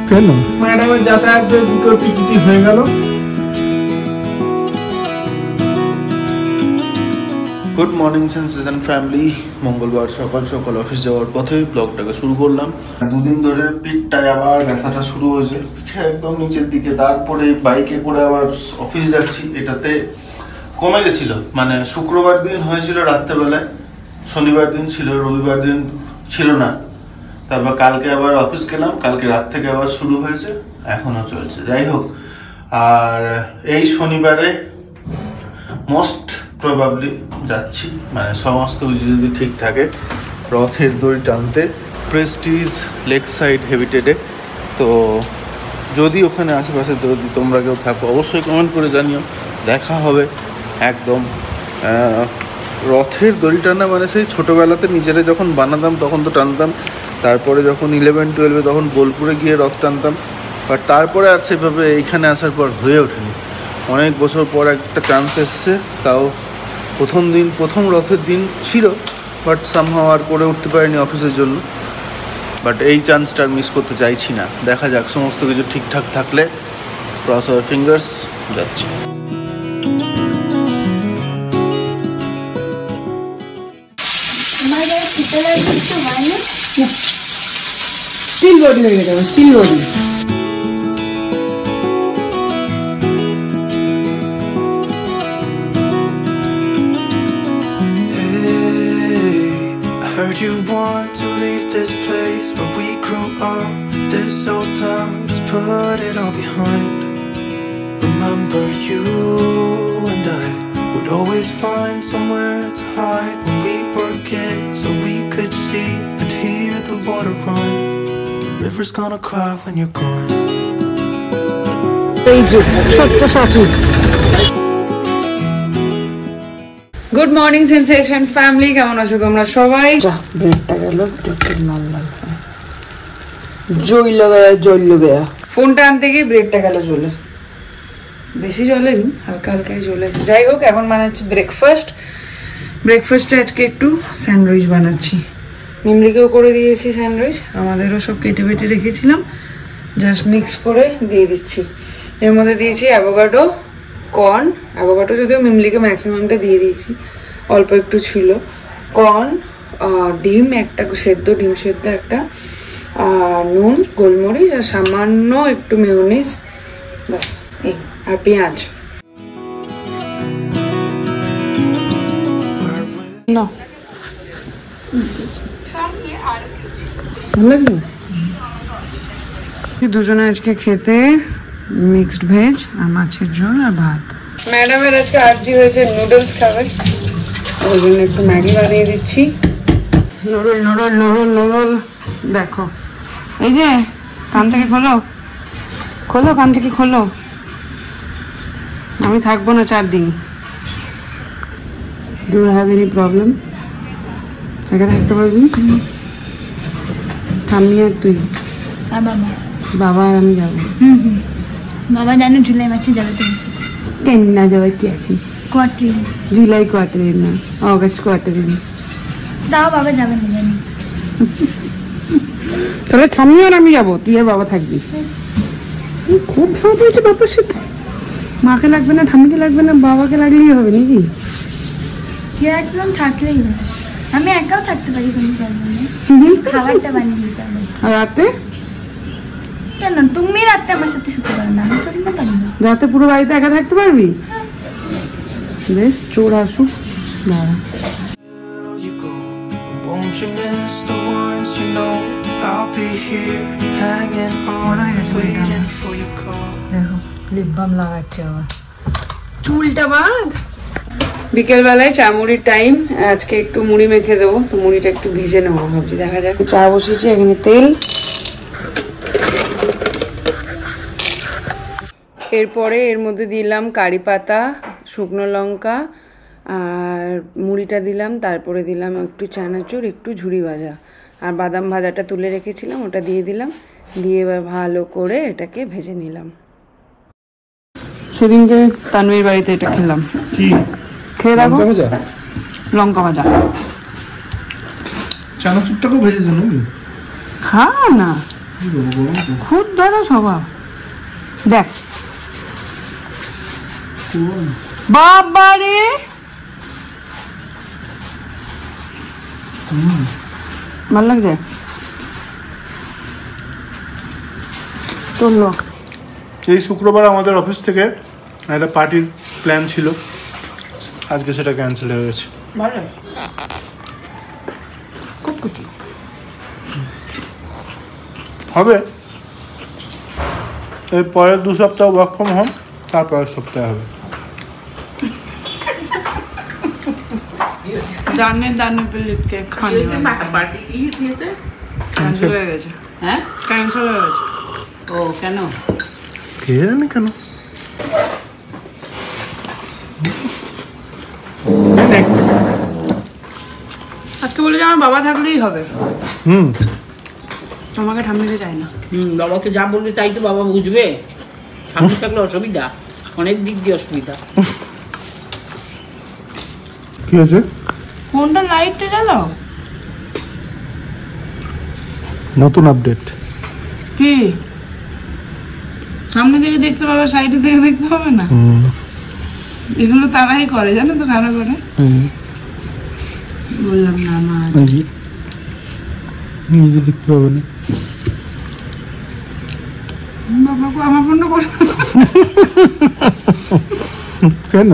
কেন ম্যাডামের যাতায়াত দুটো টিকিটই হয়ে গেল। Good morning sensation family. মঙ্গলবার সকাল সকাল অফিস যাওয়ার পথে ব্লগটাকে শুরু করলাম। দুদিন ধরে পিঠটায় আবার ব্যথাটা শুরু হয়েছে, পিঠে একদম নিচের দিকে। তারপরে বাইকে করে আবার অফিস যাচ্ছি, এটাতে কমে গেছিল। মানে শুক্রবার দিন হয়েছিল রাত্রেবেলায়, শনিবার দিন ছিল, রবিবার দিন ছিল না। তারপর কালকে আবার অফিস গেলাম, কালকে রাত থেকে আবার শুরু হয়েছে, এখনো চলছে। যাই হোক, আর এই শনিবারে মোস্ট প্রবাবলি যাচ্ছি, মানে সমস্ত কিছু যদি ঠিক থাকে, রথের দড়ি টানতে প্রেস্টিজ লেক সাইড হেবিটেডে। তো যদি ওখানে আশেপাশে যদি তোমরা কেউ থাকো অবশ্যই কমেন্ট করে জানিও, দেখা হবে একদম। রথের দড়ি টানা মানে সেই ছোটোবেলাতে নিজেরা যখন বানাতাম তখন তো টানতাম, তারপরে যখন 11-12 তখন বোলপুরে গিয়ে রথ টানতাম, বাট তারপরে আর সেভাবে এইখানে আসার পর হয়ে ওঠেনি। অনেক বছর পর একটা চান্স এসছে, তাও প্রথম রথের দিন ছিল, বাট সামহাও আর করে উঠতে পারিনি অফিসের জন্য। বাট এই চান্সটা আর মিস করতে চাইছি না। দেখা যাক, সমস্ত কিছু ঠিকঠাক থাকলে ক্রস আওয়ার ফিঙ্গার্স, যাচ্ছি। স্টিল বডি হয়ে গেছে, steel body. You want to leave this place where we grew up, this old town, just put it all behind. Remember you and I would always find somewhere to hide when we were kids, so we could see and hear the water run. The river's gonna cry when you're gone. Good morning sensation family, কেমন আছো তোমরা সবাই? ব্রেডটা গেল, ব্রেডটা লাল লাল জল গয়া। ফোনটা আনতে গিয়ে ব্রেডটা গেল জ্বলে, বেশি জ্বলেনি, হালকা হালকাই জ্বলেছে। যাই হোক, এখন বানাচ্ছি ব্রেকফাস্টে আজকে একটু স্যান্ডউইচ বানাচ্ছি। মিমরিকেও করে দিয়েছি স্যান্ডউইচ, আমাদেরও সব কেটে বেটে রেখেছিলাম, জাস্ট মিক্স করে দিয়ে দিচ্ছি। এর মধ্যে দিয়েছি অ্যাভোকাডো, কর্ন, অ্যাভোকাডো যদিও মিমলিকে ম্যাক্সিমামটা দিয়ে দিয়েছি, অল্প একটু ছিল, কর্ন, ডিম একটা সেদ্ধ, ডিম সেদ্ধ একটা, নুন, গোলমরিচ আর সামান্য একটু মেয়োনিজ, ব্যাস এই, আর পেঁয়াজ। না ভালো লাগবে দুজনে আজকে খেতে মিক্সড ভেজ আর মাছের ঝোল আর ভাত। ম্যাডামের আজকে আর্জি হয়েছে নুডলস খাবে, ওই জন্য একটু ম্যাগি বানিয়ে দিচ্ছি। নুডল দেখো, এই যে কান থেকে খোলো, কান থেকে খোলো। আমি থাকবো না 4 দিন। Do you have any problem? একা থাকতে পারবি? আমি আর তুই? বাবা আর আমি যাবো। বাবা জানো জুলাই মাসে যাবে, তুমি ট্রেন না যাওয়ার কি আছি? কোয়ার্টারে, জুলাই কোয়ার্টারে না, অগস্ট কোয়ার্টারে না। তাও বাবা যাবে না জানি। তাহলে ঠাম্মি আর আমি যাবো, তুই আর বাবা থাকবি। খুব শখ হয়েছে বাবার সাথে। মাকে লাগবে না, ঠাম্মিকে লাগবে না, বাবাকে লাগলেই হবে নাকি? একদম থাকলেই হবে, আমি একাও থাকতে পারি, কোনো প্রবলেম নেই। খাবারটা বানিয়ে দিতে হবে। আর রাতে? কেন তুমি রাতে আমার সাথে শুতে পারো না? আমি তো পারি না। রাতে পুরো বাড়িতে একা থাকতে পারবি? বেশ, চোর আসুক, দাঁড়া। দেখো লিপ বাম লাগাচ্ছে আবার, চুলটা বাঁধ। বিকেলবেলায় চা মুড়ির টাইম, আজকে একটু মুড়ি মেখে দেবো, তো মুড়িটা একটু ভিজে নেবো ভাবছি, দেখা যাক। চা বসেছি, এখানে তেল, এরপরে এর মধ্যে দিলাম কারি পাতা, শুকনো লঙ্কা আর মুড়িটা দিলাম, তারপরে দিলাম একটু চানাচুর, একটু ঝুরি ভাজা আর বাদাম ভাজাটা তুলে রেখেছিলাম, ওটা দিয়ে দিলাম, দিয়ে এবার ভালো করে এটাকে ভেজে নিলাম। সেদিনকে তানভীর বাড়িতে এটা খেলাম, খেয়ে দেখো, লঙ্কা ভাজা। চানাচুরটাকেও ভেজেছো নাকি? খা না, খুব ধরো স্বভাব। দেখ বাবা রে, ভাল লাগছে তোর লোক। এই শুক্রবার আমাদের অফিস থেকে একটা পার্টির প্ল্যান ছিল, আজকে সেটা ক্যান্সেল হয়ে গেছে। ভালো, খুব খুশি হবে এর পরের 2 সপ্তাহ ওয়ার্ক ফ্রম হোম, তারপরের সপ্তাহে হবে। দানে দানে पे लिख के खाने वाला পার্টি কি হয়েছে? ক্যান্সেল হয়ে গেছে। হ্যাঁ, ক্যান্সেল হয়ে গেছে। ও কেন? কে জানে কেন। আজকে বলে যে আমার বাবা থাকলেই হবে, হুম, আমাকে ঠাম্মিতে চাই না। বাবাকে যা বলবি তাই তো বাবা বুঝবে। সামনে থাকলে অসুবিধা, অনেক দিক দিয়ে অসুবিধা। কি হয়েছে? ফোনটা লাইটটা জ্বালাও। নতুন আপডেট কি সামনে থেকে দেখতে পাবে, সাইডে থেকে দেখতে পাবে না? এগুলো তারাই করে, জানো তো কারা করে। বললাম না না নিজে দেখতে পাবে না। বাবাকে আমার ফোনটা করে কেন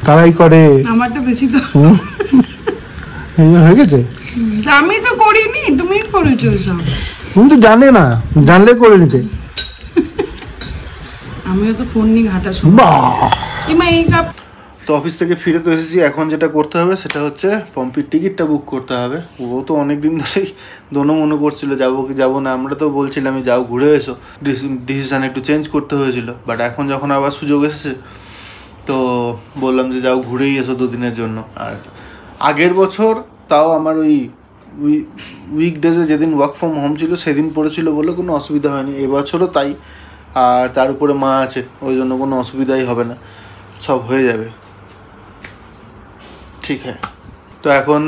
তারাই করে? আমারটা বেশি তো হয়ে গেছে। আমি তো করিনি, তুমি করেছো সব। তুমি তো জানে না, জানলে করে নিতে। আমিও তো ফোন নিয়ে ঘাটা শুনি। এই কাপ তো অফিস থেকে ফিরে তো এসেছি। এখন যেটা করতে হবে সেটা হচ্ছে পম্পির টিকিটটা বুক করতে হবে। ও তো অনেকদিন ধরেই দোনো মনে করছিল যাবো কি যাবো না। আমরা তো বলছিলাম যাও ঘুরে এসো, ডিসিশন একটু চেঞ্জ করতে হয়েছিল। বাট এখন যখন আবার সুযোগ এসেছে তো বললাম যে যাও ঘুরেই এসো 2 দিনের জন্য। আর আগের বছর তাও আমার ওই উইকডেজে যেদিন ওয়ার্ক ফ্রম হোম ছিল সেদিন পড়েছিল বলে কোনো অসুবিধা হয়নি। এবছরও তাই। আর তার উপরে মা আছে, ওই জন্য কোনো অসুবিধাই হবে না, সব হয়ে যাবে। ঠিক হ্যাঁ, তো এখন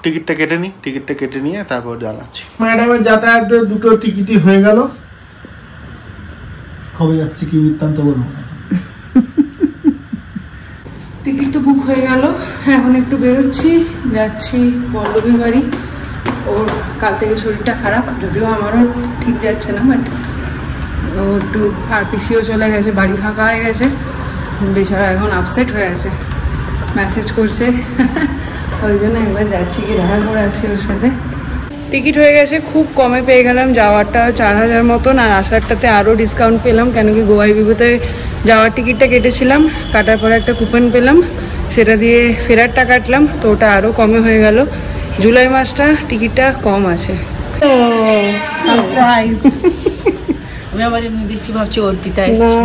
টিকিটটা কেটে নিই, টিকিটটা কেটে নিয়ে তারপর জানাচ্ছি। ম্যাডামের যাতায়াতের 2টো টিকিটই হয়ে গেল। কবে যাচ্ছি কি বৃত্তান্ত বলবো না। টিকিট তো বুক হয়ে গেল, এখন একটু বেরোচ্ছি, যাচ্ছি পল্লবীর বাড়ি। ওর কাল থেকে শরীরটা খারাপ, যদিও আমারও ঠিক যাচ্ছে না, বাট ও একটু আর পিসিও চলে গেছে, বাড়ি ফাঁকা হয়ে গেছে, বেচারা এখন আপসেট হয়ে আছে, মেসেজ করছে। ওই জন্য একবার যাচ্ছি, কি দেখা করে আসছি ওর সাথে। টিকিট হয়ে গেছে, খুব কমে পেয়ে গেলাম। যাওয়ারটা 4000 মতন, আর আসারটাতে আরও ডিসকাউন্ট পেলাম, কেন কি গোয়াই বিভূতে যাওয়ার টিকিটটা কেটেছিলাম, কাটার পরে একটা কুপন পেলাম, সেটা দিয়ে ফেরারটা কাটলাম, তো ওটা আরও কমে হয়ে গেল। জুলাই মাসটা টিকিটটা কম আছে। আমি আবার এমনি দেখছি, ভাবছি অর্পিতা এসেছে।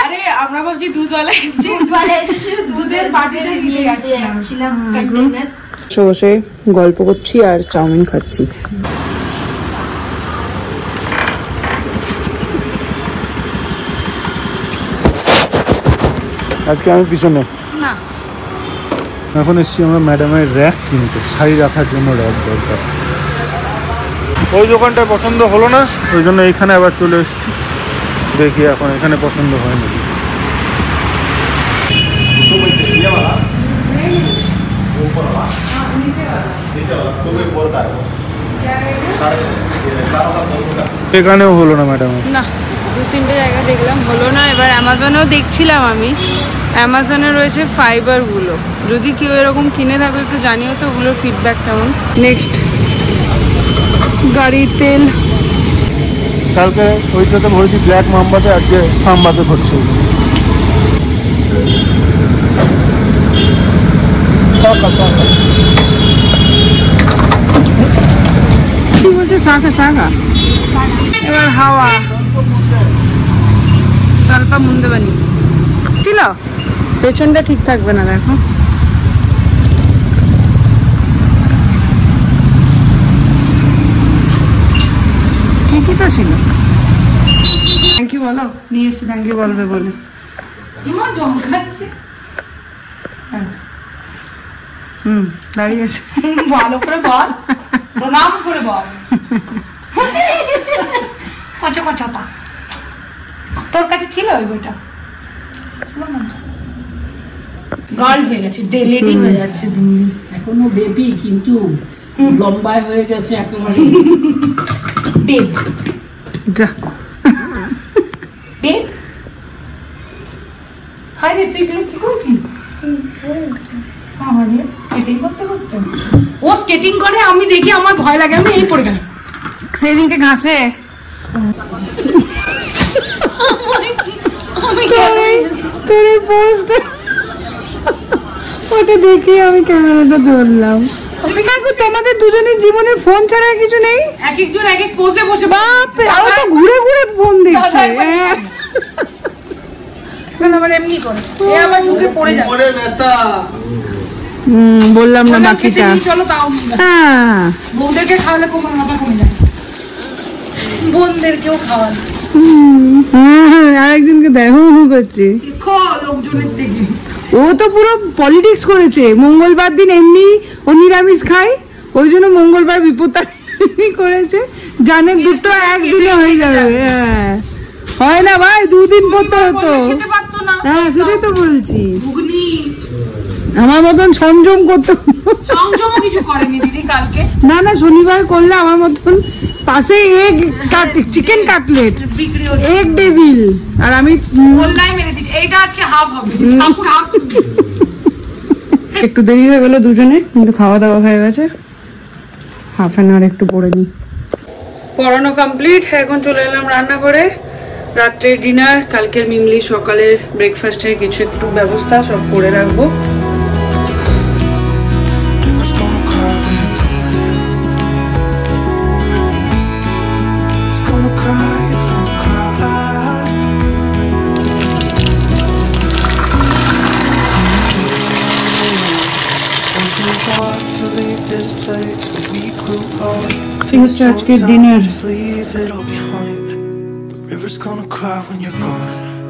আরে আমরা ভাবছি দুধওয়ালা এসেছে, দুধের বাটিটা নিয়ে যাচ্ছিলাম কন্টেনার। বসে গল্প করছি আর চাউমিন খাচ্ছি। আজকে আমি পিছনে না, এখন এসছি আমরা ম্যাডামের র্যাক কিনতে, শাড়ি রাখার জন্য র্যাক দরকার। ওই দোকানটা পছন্দ হলো না, ওই জন্য এইখানে আবার চলে এসেছি। দেখি এখন এখানে পছন্দ হয় নাকি। এখানেও হলো না ম্যাডাম। না, 2-3টে জায়গা দেখলাম, হলো না। এবার অ্যামাজনেও দেখছিলাম আমি, অ্যামাজনে রয়েছে ফাইবারগুলো, যদি কেউ এরকম কিনে থাকো একটু জানিও তো, ওগুলোর ফিডব্যাক কেমন। নেক্সট গাড়ির তেল, কালকে ওইটাতে ভরেছি ব্ল্যাক মাম্বাতে, আজকে সাম্বাতে ভরছি। কি বলছে? শাখা শাখা, এবার হাওয়া স্বল্প মুন্দে বানি ছিল, পেছনটা ঠিক থাকবে না। দেখো ঠিকই তো ছিল। থ্যাংক ইউ বলো, নিয়ে এসছি, থ্যাংক ইউ বলবে বলে। জল খাচ্ছে, দাঁড়িয়ে আছে, ভালো করে বল। প্রণাম করে বল। কচকচতা তোর কাছে ছিল ওই বইটা? গার্ল হয়ে গেছে, লেডি হয়ে যাচ্ছে দিন দিন। এখনো বেবি কিন্তু লম্বায় হয়ে গেছে একেবারে। বেব বেব হাই রে, তুই এগুলো কি করছিস? স্কেটিং করতে করতে ও স্কেটিং করে, আমি দেখি আমার ভয় লাগে, আমি এই পড়ে গেলাম সেদিনকে ঘাসে। ওটা দেখে আমি ক্যামেরাটা ধরলাম। তোমাদের দুজনের জীবনে ফোন ছাড়া কিছু নেই? এক একজন এক এক পোজে বসে, বাপ তো ঘুরে ঘুরে ফোন দেখছে। আবার এমনি করে আবার ঢুকে পড়ে যায়। বললাম না বাকিটা। চলো তাও বউদেরকে খাওয়ালে কোমর মাথা কমে যায়, বোনদেরকেও খাওয়ালে। আরেকজনকে দেখো করছে লোকজনের থেকে। ও তো পুরো পলিটিক্স করেছে। মঙ্গলবার দিন এমনি ও নিরামিষ খায়, ওই জন্য মঙ্গলবার বিপত্তারিণী করেছে, জানে দুটো একদিনে হয়ে যাবে। হ্যাঁ হয় না ভাই, দুদিন করতে হতো। হ্যাঁ সেটাই তো বলছি, আমার মতন সংযম করতে। কিছু করেনি দিদি কালকে। না না, শনিবার করলে আমার মতন পাশে egg chicken cutlet, egg devil, আর আমি এইটা আজকে হাফ হবে। একটু দেরি হয়ে গেল দুজনে, কিন্তু খাওয়া দাওয়া হয়ে গেছে। হাফ অ্যান আওয়ার একটু পরে নি। পড়ানো কমপ্লিট, এখন চলে এলাম রান্না করে। রাত্রের ডিনার, কালকের মিমলি সকালের ব্রেকফাস্টের কিছু একটু ব্যবস্থা সব করে রাখবো। হচ্ছে আজকের dinner. River's gonna cry when you're gone.